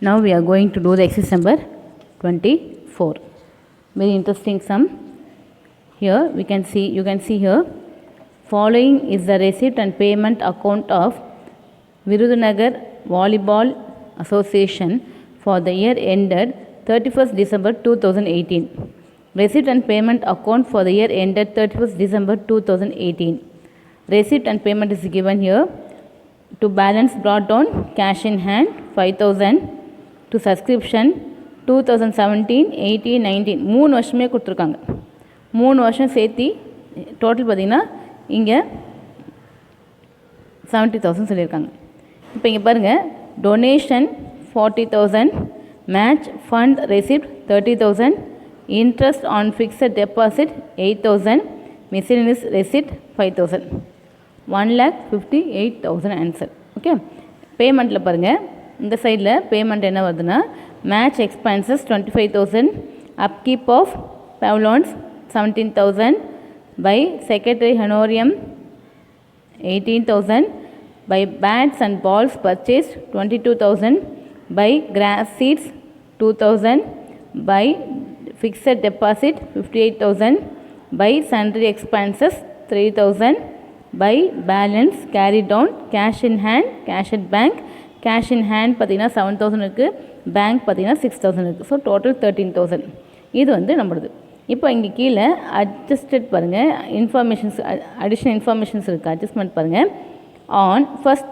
Now we are going to do the exercise number 24. Very interesting sum. Here you can see here, following is the receipt and payment account of Virudunagar Volleyball Association for the year ended 31st December 2018. Receipt and payment account for the year ended 31st December 2018. Receipt and payment is given here. To balance brought down, cash in hand 5,000. To subscription 2017, 18, 19 3 வருஷமே கொடுத்துருக்காங்க. 3 வருஷம் சேர்த்து total பார்த்திங்கன்னா இங்கே 70,000 சொல்லியிருக்காங்க. இப்போ இங்கே பாருங்கள், donation 40,000, match fund receipt 30,000, interest on fixed deposit 8,000, miscellaneous receipt 5,000, 1,58,000 answer. Okay, பேமெண்ட்டில் பாருங்கள், இந்த சைடில் பேமெண்ட் என்ன வருதுன்னா, match expenses 25,000, upkeep of pavilions 17,000, by secretary honorarium 18,000, by bats and balls purchased 22,000, by grass seeds 2,000, by fixed deposit 58,000, by sundry expenses 3,000, by balance carried down, cash in hand, cash at bank. Cash in hand பார்த்திங்கன்னா 7,000 இருக்குது, bank பார்த்திங்கன்னா 6,000 இருக்குது. So total 13,000. இது வந்து நம்மளுது. இப்போ இங்கே கீழே அட்ஜஸ்டட் பாருங்கள், இன்ஃபர்மேஷன்ஸ் அடிஷ்னல் இன்ஃபர்மேஷன்ஸ் இருக்குது. அட்ஜஸ்ட்மெண்ட் பாருங்கள். On 1st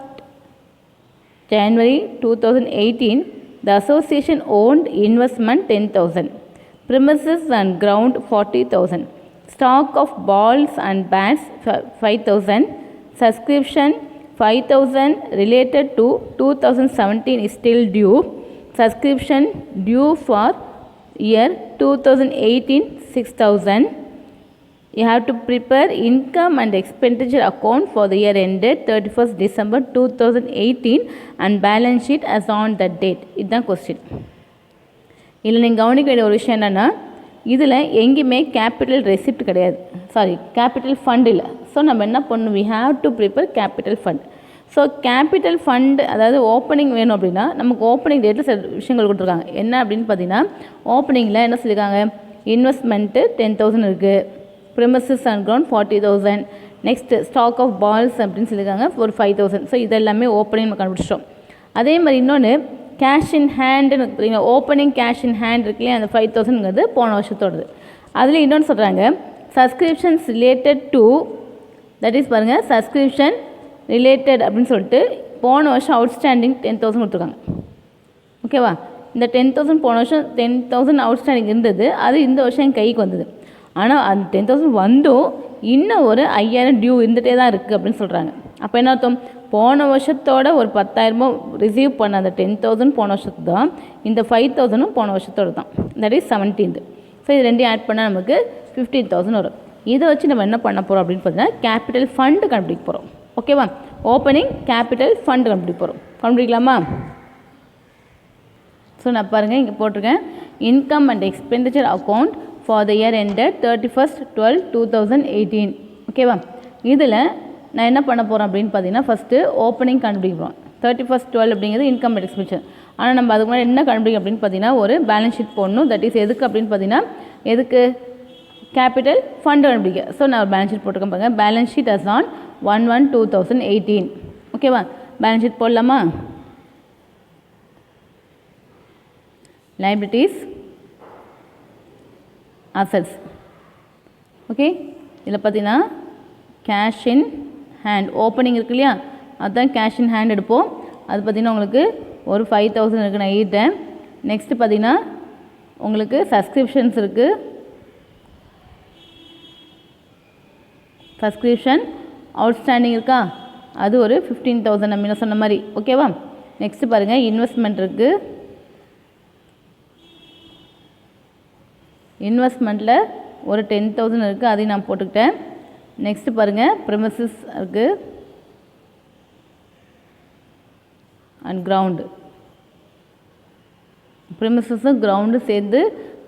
January 2018 the association owned investment 10,000, premises and ground 40,000, stock of balls and bats 5,000, subscription 5,000 related to 2017 is still due, subscription due for year 2018 6,000. You have to prepare income and expenditure account for the year ended 31st December 2018 and balance sheet as on that date. இதுதான் question. இதில் நீங்கள் கவனிக்க வேண்டிய ஒரு விஷயம் என்னென்னா, இதில் எங்கேயுமே கேபிட்டல் ரெசிப்ட் கிடையாது, கேபிட்டல் ஃபண்ட் இல்லை. ஸோ நம்ம என்ன பண்ணணும், we have to prepare capital fund. So capital fund அதாவது ஓப்பனிங் வேணும் அப்படின்னா நமக்கு ஓப்பனிங் டேட்டில் சில விஷயங்கள் கொடுத்துருக்காங்க. என்ன அப்படின்னு பார்த்தீங்கன்னா, ஓப்பனிங்கில் என்ன சொல்லியிருக்காங்க, இன்வெஸ்ட்மெண்ட்டு 10,000 இருக்குது, premises and ground 40,000, next stock of balls அப்படின்னு சொல்லியிருக்காங்க ஒரு 5,000. ஸோ இதெல்லாமே ஓப்பனிங் நம்ம கண்டுபிடிச்சிட்டோம். அதே மாதிரி இன்னொன்று கேஷ் இன் ஹேண்டுன்னு பார்த்தீங்கன்னா, ஓப்பனிங் கேஷ் இன் ஹேண்ட் இருக்குல்லையே, அந்த 5,000ங்கிறது போன வருஷத்தோடது. அதில் இன்னொன்று சொல்கிறாங்க, subscriptions related to, that is பாருங்கள், சப்ஸ்கிரிப்ஷன் ரிலேட்டட் அப்படின்னு சொல்லிட்டு போன வருஷம் அவுட்ஸ்டாண்டிங் 10,000 கொடுத்துருக்காங்க. ஓகேவா, இந்த 10,000 போன வருஷம் 10,000 அவுட்ஸ்டாண்டிங் இருந்தது, அது இந்த வருஷம் என் கைக்கு வந்தது. ஆனால் அந்த 10,000 வந்தும் இன்னும் ஒரு 5,000 டியூ இருந்துகிட்டே தான் இருக்குது அப்படின்னு சொல்கிறாங்க. அப்போ என்ன அர்த்தம், போன வருஷத்தோட ஒரு 10,000 ரிசீவ் பண்ண அந்த 10,000 போன வருஷத்து தான், இந்த 5,000 போன வருஷத்தோடு தான், தட் இஸ் 17th. ஸோ இது ரெண்டையும் ஆட் பண்ணால் நமக்கு 15,000 வரும். இதை வச்சு நம்ம என்ன பண்ண போகிறோம் அப்படின்னு பார்த்தீங்கன்னா, கேபிட்டல் ஃபண்டு கண்டுபிடிக்க போகிறோம். ஓகேவா, ஓப்பனிங் கேபிட்டல் ஃபண்டு கண்டுபிடிக்க போகிறோம். கண்டுபிடிக்கலாமா? ஸோ நான் பாருங்கள், இங்கே போட்டிருக்கேன், income and expenditure account for the year ended 31st 12/2018. ஓகேவா, இதில் நான் என்ன பண்ண போகிறேன் அப்படின்னு பார்த்தீங்கன்னா, ஃபஸ்ட்டு ஓப்பனிங் கண்டுபிடிக்கிறோம். 31st 12 அப்படிங்கிறது இன்கம் அண்ட் எக்ஸ்பெண்டிச்சர். ஆனால் நம்ம அதுக்கு முன்னாடி என்ன கண்டுபிடிக்கும் அப்படின்னு பார்த்தீங்கன்னா, ஒரு பேலன்ஸ் ஷீட் போடணும். தட் இஸ் எதுக்கு அப்படின்னு பார்த்தீங்கன்னா, எதுக்கு, கேபிட்டல் ஃபண்டு கண்டுபிடிக்க. ஸோ நான் ஒரு பேலன்ஸ் ஷீட் போட்டுருக்கேன் பாருங்கள், பேலன்ஸ் ஷீட் அஸ் ஆன் 1/1/2018. ஓகேவா, பேலன்ஸ் ஷீட் போடலாமா? Liabilities, assets. ஓகே, இதில் பார்த்தீங்கன்னா கேஷ் இன் ஹேண்ட் ஓப்பனிங் இருக்கு இல்லையா, அதுதான் கேஷ் இன் ஹேண்ட் எடுப்போம். அது பார்த்திங்கன்னா உங்களுக்கு ஒரு 5,000 இருக்குது, நான் ஈட்டேன். நெக்ஸ்ட்டு பார்த்திங்கன்னா உங்களுக்கு சப்ஸ்கிரிப்ஷன்ஸ் இருக்குது, சப்ஸ்கிரிப்ஷன் அவுட்ஸ்டாண்டிங் இருக்கா, அது ஒரு 15,000 நம்ம சொன்ன மாதிரி. ஓகேவா, நெக்ஸ்ட்டு பாருங்கள் இன்வெஸ்ட்மெண்ட் இருக்குது, இன்வெஸ்ட்மெண்ட்டில் ஒரு 10,000 இருக்குது, அதையும் நான் போட்டுக்கிட்டேன். நெக்ஸ்ட்டு பாருங்கள் ப்ரிமிசஸ் இருக்குது அண்ட் கிரவுண்டு, ப்ரிமிசஸும் கிரவுண்டு சேர்ந்து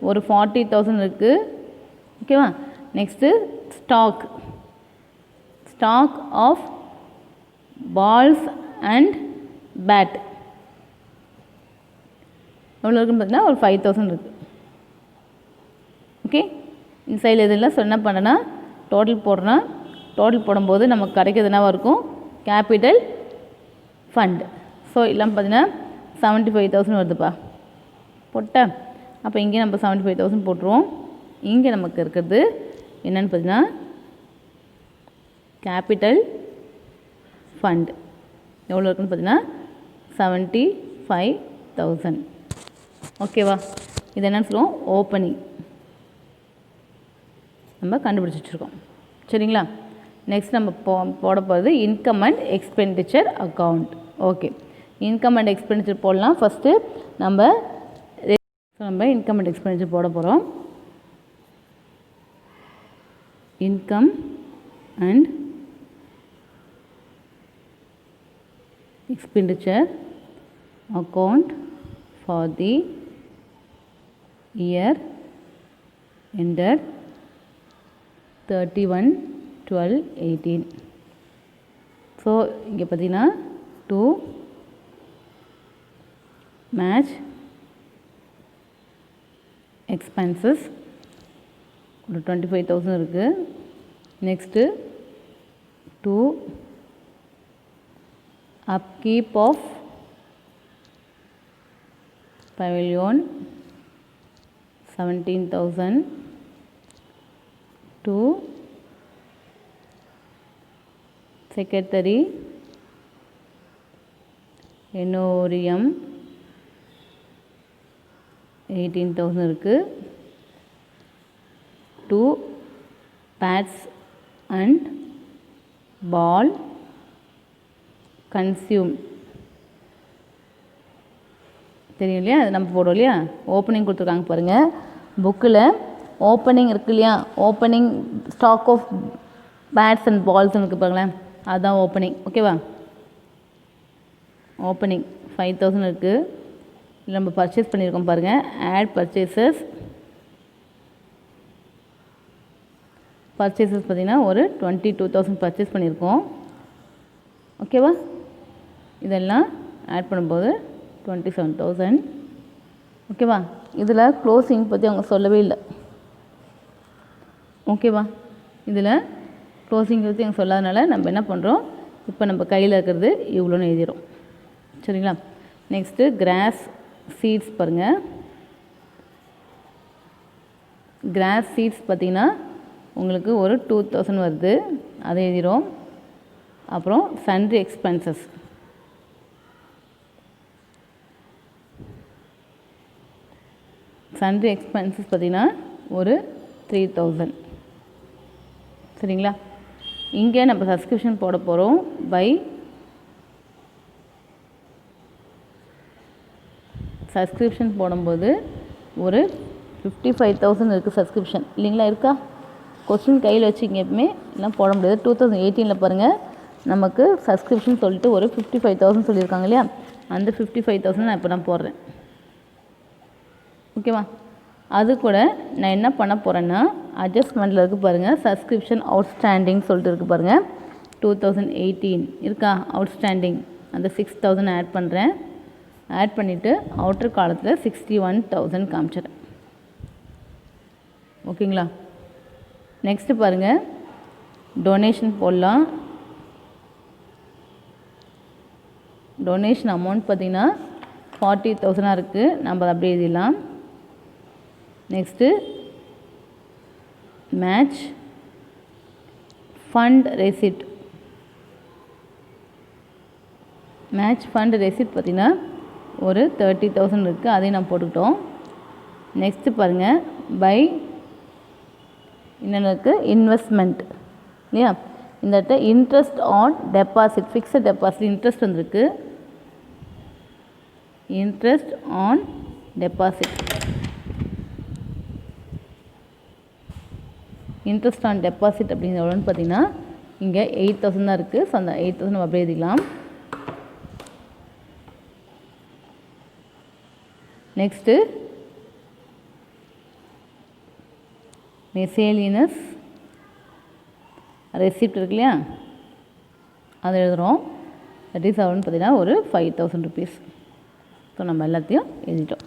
ஒரு 40,000 இருக்குது. ஓகேவா, next stock of balls and bat எவ்வளோ இருக்குன்னு பார்த்தீங்கன்னா ஒரு 5000 இருக்குது. ஓகே, இந்த சைடில் இதெல்லாம் என்ன பண்ணேன்னா டோட்டல் போடுறேன்னா டோட்டல் போடும்போது நமக்கு கிடைக்கிறது என்னவாக இருக்கும், கேபிட்டல் ஃபண்ட். ஸோ எல்லாம் பார்த்தீங்கன்னா 75,000 வருதுப்பா போட்டேன். அப்போ இங்கே நம்ம 75,000 போட்டுருவோம். இங்கே நமக்கு இருக்கிறது என்னென்னு பார்த்தீங்கன்னா கேபிட்டல் ஃபண்ட் எவ்வளோ இருக்குன்னு பார்த்தீங்கன்னா 75,000. ஓகேவா, இது என்னென்னு சொல்லுவோம், ஓப்பனிங் நம்ம கண்டுபிடிச்சி வச்சுருக்கோம். சரிங்களா, நெக்ஸ்ட் நம்ம போட போகிறது income and expenditure account. Okay, income and expenditure போடலாம். ஃபஸ்ட்டு நம்ம இன்கம் அண்ட் எக்ஸ்பெண்டிச்சர் போட போகிறோம். Income and expenditure account for the year ended 31/12/18. So இங்கே பார்த்தீங்கன்னா to match expenses ஒரு 25,000 இருக்குது. Next to upkeep of pavilion 17,000. to secretary Enorium 18,000 இருக்குது. to pads and ball consume தெரியும் இல்லையா, அது நம்ம போடுவோம் இல்லையா. ஓப்பனிங் கொடுத்துருக்காங்க பாருங்கள் புக்கில். ஓப்பனிங் இருக்குது இல்லையா, opening stock of bats and பால்ஸ்னு இருக்குது பாருங்களேன், அதுதான் ஓப்பனிங். ஓகேவா, ஓப்பனிங் 5,000 இருக்குது. இல்லை நம்ம பர்ச்சேஸ் பண்ணியிருக்கோம் பாருங்கள், ஆட் பர்ச்சேசஸ் பார்த்திங்கன்னா ஒரு 22,000 பர்ச்சேஸ் பண்ணியிருக்கோம். ஓகேவா, இதெல்லாம் ஆட் பண்ணும்போது 27,000. ஓகேவா, இதில் க்ளோசிங் பற்றி அவங்க சொல்லவே இல்லை. ஓகேவா, இதில் க்ளோசிங் பற்றி அவங்க சொல்லாதனால நம்ம என்ன பண்ணுறோம், இப்போ நம்ம கையில் இருக்கிறது இவ்வளோன்னு எழுதிடும். சரிங்களா, நெக்ஸ்ட்டு கிராஸ் சீட்ஸ் பாருங்கள். கிராஸ் சீட்ஸ் பார்த்திங்கன்னா உங்களுக்கு ஒரு 2,000 வருது, அதை எழுதிடும். அப்புறம் சன்ட்ரி எக்ஸ்பென்சஸ் பார்த்திங்கன்னா ஒரு 3,000. சரிங்களா, இங்கே நம்ம சப்ஸ்கிரிப்ஷன் போட போகிறோம். பை சப்ஸ்கிரிப்ஷன் போடும்போது ஒரு 55,000 இருக்குது சப்ஸ்கிரிப்ஷன் இல்லைங்களா, இருக்கா? கொஸ்டின் கையில் வச்சுங்க, எப்பவுமே எல்லாம் போட முடியாது. 2018 பாருங்கள் நமக்கு சப்ஸ்கிரிப்ஷன் சொல்லிட்டு ஒரு 55,000 சொல்லியிருக்காங்க இல்லையா, அந்த 55,000 நான் இப்போ போடுறேன். ஓகேவா, அது கூட நான் என்ன பண்ண போகிறேன்னா அட்ஜஸ்ட்மெண்ட்டில் இருக்குது பாருங்கள், சப்ஸ்கிரிப்ஷன் அவுட்ஸ்டாண்டிங் சொல்லிட்டு இருக்குது பாருங்கள், 2018 இருக்கா அவுட்ஸ்டாண்டிங், அந்த 6,000 ஆட் பண்ணுறேன். ஆட் பண்ணிவிட்டு அவுட்டர் காலத்தில் 61,000 காமிச்சிடறேன். ஓகேங்களா, நெக்ஸ்ட்டு பாருங்கள் டொனேஷன் போடலாம். டொனேஷன் அமௌண்ட் பார்த்திங்கன்னா 40,000 இருக்குது, நம்ம அதை அப்படியே எழுதிடலாம். Next match fund receipt. Match fund receipt பார்த்திங்கன்னா ஒரு 30,000 இருக்குது, அதையும் நான் போட்டுக்கிட்டோம். நெக்ஸ்ட்டு பாருங்கள் பை என்னென்ன இருக்குது, இன்வெஸ்ட்மெண்ட் இல்லையா, இந்த இடத்துல interest on deposit, fixed deposit interest வந்திருக்கு. Interest on deposit, interest on deposit அப்படிங்கிறவங்க பார்த்திங்கன்னா இங்கே 8,000 தான் இருக்குது. ஸோ அந்த 8,000 நம்ம அப்படியே எழுதிக்கலாம். நெக்ஸ்ட்டு மெசேலியனஸ் ரெசிப்ட் இருக்கு இல்லையா, அதை எழுதுகிறோம். தட் இஸ் எவ்வளோன்னு பார்த்தீங்கன்னா ஒரு 5,000 ருபீஸ். ஸோ நம்ம எல்லாத்தையும் எழுதிட்டோம்.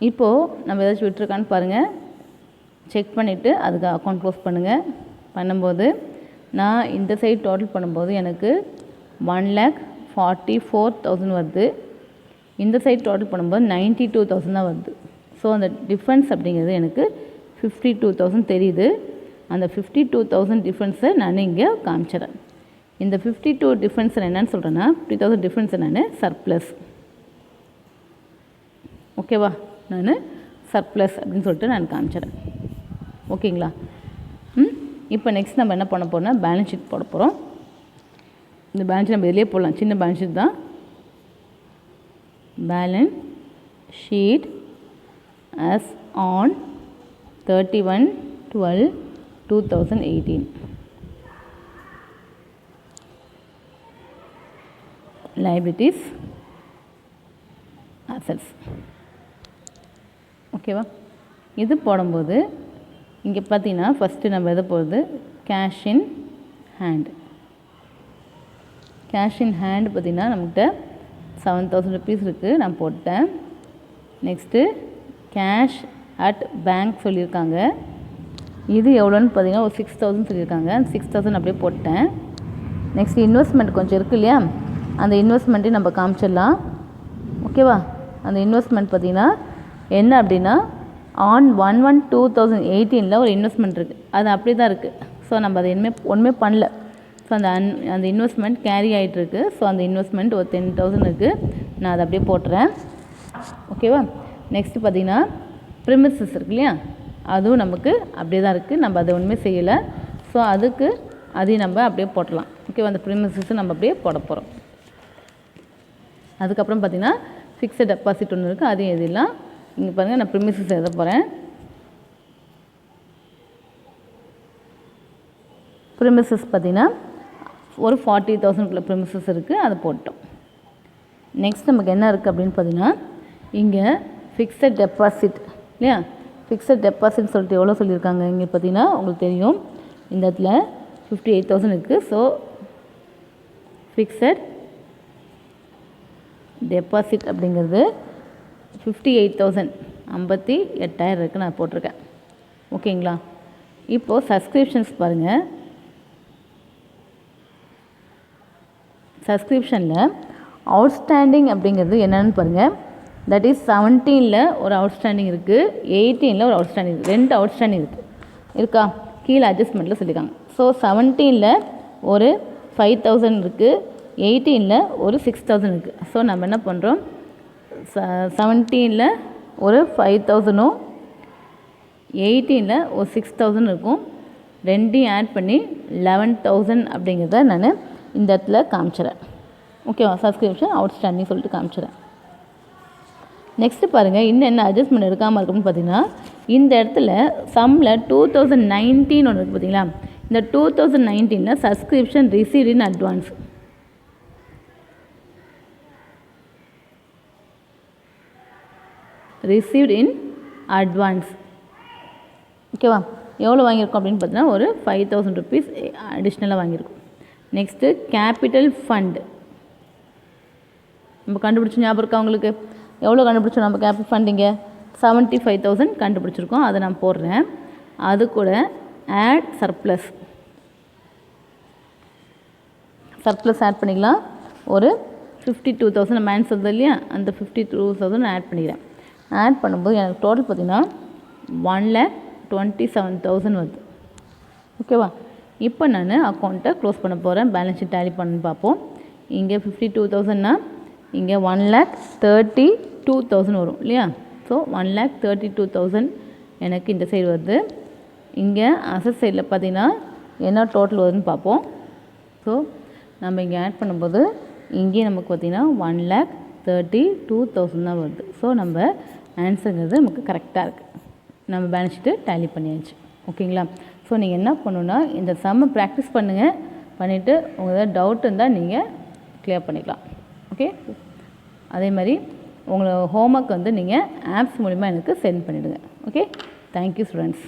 இப்போது நம்ம ஏதாச்சும் விட்டுருக்கான்னு பாருங்கள், செக் பண்ணிவிட்டு அதுக்கு அக்கௌண்ட் க்ளோஸ் பண்ணுங்கள். பண்ணும்போது நான் இந்த சைடு டோட்டல் பண்ணும்போது எனக்கு 1,44,000 வருது. இந்த சைடு டோட்டல் பண்ணும்போது 92,000 தான் வருது. ஸோ அந்த டிஃப்ரென்ஸ் அப்படிங்கிறது எனக்கு 52,000 தெரியுது. அந்த 52,000 டிஃப்ரென்ஸை நான் இங்கே காமிச்சிடறேன். இந்த 52 டிஃப்ரென்ஸ் என்னென்னு சொல்கிறேன்னா 50,000 டிஃப்ரென்ஸை நான் சர்ப்ளஸ், ஓகேவா, நான் சர்ப்ளஸ் அப்படின்னு சொல்லிட்டு நான் காமிச்சிடறேன். ஓகேங்களா? இப்போ நெக்ஸ்ட் நம்ம என்ன பண்ண போகிறோம்னா பேலன்ஸ் ஷீட் போட போகிறோம். இந்த பேலன்ஸ் ஷீட் நம்ம இதிலே போடலாம், சின்ன பேலன்ஸ் ஷீட் தான். Balance sheet as on 31/12/2018. liabilities, assets. ஓகேவா? இது போடும்போது இங்கே பார்த்தீங்கன்னா ஃபஸ்ட்டு நம்ம எதை போடுறது, cash in hand. Cash in hand பார்த்திங்கன்னா நம்மகிட்ட 7,000 rupees இருக்குது, நான் போட்டேன். நெக்ஸ்ட்டு கேஷ் அட் பேங்க் சொல்லியிருக்காங்க, இது எவ்வளோன்னு பார்த்தீங்கன்னா ஒரு 6,000 சொல்லியிருக்காங்க. அந்த 6,000 அப்படியே போட்டேன். நெக்ஸ்ட்டு இன்வெஸ்ட்மெண்ட் கொஞ்சம் இருக்கு இல்லையா, அந்த இன்வெஸ்ட்மெண்ட்டையும் நம்ம காமிச்சிடலாம். ஓகேவா? அந்த இன்வெஸ்ட்மெண்ட் பார்த்திங்கன்னா என்ன அப்படின்னா ஆன் 1/1/2018 ஒரு இன்வெஸ்ட்மெண்ட் இருக்குது, அது அப்படியே தான் இருக்குது. ஸோ நம்ம அதை ஒன்றுமே பண்ணல. ஸோ அந்த இன்வெஸ்ட்மெண்ட் கேரி ஆகிட்டுருக்கு. ஸோ அந்த இன்வெஸ்ட்மெண்ட் ஒரு 10,000 இருக்குது, நான் அதை அப்படியே போட்டுறேன். ஓகேவா? நெக்ஸ்ட்டு பார்த்திங்கன்னா ப்ரிமிசஸ் இருக்கு இல்லையா, அதுவும் நமக்கு அப்படியே தான் இருக்குது, நம்ம அதை ஒன்றுமே செய்யலை. ஸோ அதையும் நம்ம அப்படியே போட்டலாம். ஓகேவா? அந்த ப்ரிமிசஸை நம்ம அப்படியே போட போகிறோம். அதுக்கப்புறம் பார்த்திங்கன்னா ஃபிக்ஸட் டெபாசிட் ஒன்று இருக்குது, அதையும் எழுதிடலாம். இங்கே பாருங்கள், நான் ப்ரிமிசஸ் எழுத போகிறேன். ப்ரிமிசஸ் பார்த்திங்கன்னா ஒரு 40,000 ப்ரிமிசஸ் இருக்குது, அதை போட்டோம். நெக்ஸ்ட் நமக்கு என்ன இருக்குது அப்படின்னு பார்த்திங்கன்னா இங்கே ஃபிக்ஸட் டெபாசிட் இல்லையா, ஃபிக்ஸட் டெபாசிட் சொல்லிட்டு எவ்வளோ சொல்லியிருக்காங்க இங்கே பார்த்திங்கன்னா உங்களுக்கு தெரியும், இந்த இடத்துல 58,000 இருக்குது. ஸோ ஃபிக்ஸட் டெபாசிட் அப்படிங்கிறது 58,000, 58,000 இருக்குது, நான் போட்டிருக்கேன். ஓகேங்களா? இப்போது சப்ஸ்கிரிப்ஷன்ஸ் பாருங்கள். சப்ஸ்கிரிப்ஷனில் அவுட்ஸ்டாண்டிங் அப்படிங்கிறது என்னென்னு பாருங்கள். தட் இஸ் 17ல் ஒரு அவுட்ஸ்டாண்டிங் இருக்குது, 18ல் ஒரு அவுட்ஸ்டாண்டிங் இருக்குது, 2 அவுட்ஸ்டாண்டிங் இருக்கா, கீழே அட்ஜஸ்ட்மெண்ட்டில் சொல்லியிருக்காங்க. ஸோ 17ல் ஒரு 5,000 இருக்குது, 18ல் ஒரு 6,000 இருக்குது. ஸோ நம்ம என்ன பண்ணுறோம், 17ல் ஒரு 5,000ம் 18ல் ஒரு 6,000 இருக்கும், ரெண்டையும் ஆட் பண்ணி 11,000 அப்படிங்கிறத நான் இந்த இடத்துல காமிச்சிடறேன். ஓகேவா? சப்ஸ்கிரிப்ஷன் அவுட்ஸ்டாண்டிங் சொல்லிட்டு காமிச்சிடறேன். நெக்ஸ்ட்டு பாருங்கள், இன்னும் என்ன அட்ஜஸ்ட்மெண்ட் எடுக்காமல் இருக்குன்னு பார்த்தீங்கன்னா இந்த இடத்துல சம்மில் 2019 ஒன்று இருக்குது பார்த்தீங்களா, இந்த 2019ல் subscription received in advance. Received in advance. ஓகேவா? எவ்வளோ வாங்கியிருக்கோம் அப்படின்னு பார்த்தீங்கன்னா ஒரு 5,000 rupees அடிஷ்னலாக வாங்கியிருக்கோம். நெக்ஸ்ட்டு கேபிட்டல் ஃபண்ட் நம்ம கண்டுபிடிச்ச ஞாபகம் இருக்கா உங்களுக்கு, எவ்வளோ கண்டுபிடிச்சோம் நம்ம கேபிட்டல் ஃபண்டிங்க 75,000 கண்டுபிடிச்சிருக்கோம், அதை நான் போடுறேன். அது கூட ஆட் சர்ப்ளஸ் ஆட் பண்ணிக்கலாம். ஒரு 52,000 மேன்ஸ் வந்து இல்லையா, அந்த 52,000 ஆட் பண்ணிக்கிறேன். ஆட் பண்ணும்போது எனக்கு டோட்டல் பார்த்திங்கன்னா 1,27,000 வருது. ஓகேவா? இப்போ நான் அக்கௌண்ட்டை க்ளோஸ் பண்ண போகிறேன். பேலன்ஸ் ஷீட் டேலி பண்ணு பார்ப்போம். இங்கே 52,000னா இங்கே 1,32,000 வரும் இல்லையா. ஸோ 1,32,000 எனக்கு இந்த சைடு வருது. இங்கே அசட் சைடில் பார்த்திங்கன்னா என்ன டோட்டல் வருதுன்னு பார்ப்போம். ஸோ நம்ம இங்கே ஆட் பண்ணும்போது இங்கே நமக்கு பார்த்திங்கன்னா 1,32,000 தான் வருது. ஸோ நம்ம ஆன்சருங்கிறது நமக்கு கரெக்டாக இருக்குது. நம்ம பேலன்ஸ் ஷீட்டு டேலி பண்ணியாச்சு. ஓகேங்களா? ஸோ நீங்கள் என்ன பண்ணணுன்னா இந்த சம்மை ப்ராக்டிஸ் பண்ணுங்கள். பண்ணிவிட்டு உங்களுக்கு டவுட் இருந்தால் நீங்கள் கிளியர் பண்ணிக்கலாம். ஓகே? அதே மாதிரி உங்களோட ஹோம்ஒர்க் வந்து நீங்கள் ஆப்ஸ் மூலிமா எனக்கு சென்ட் பண்ணிவிடுங்க. ஓகே? Thank you students.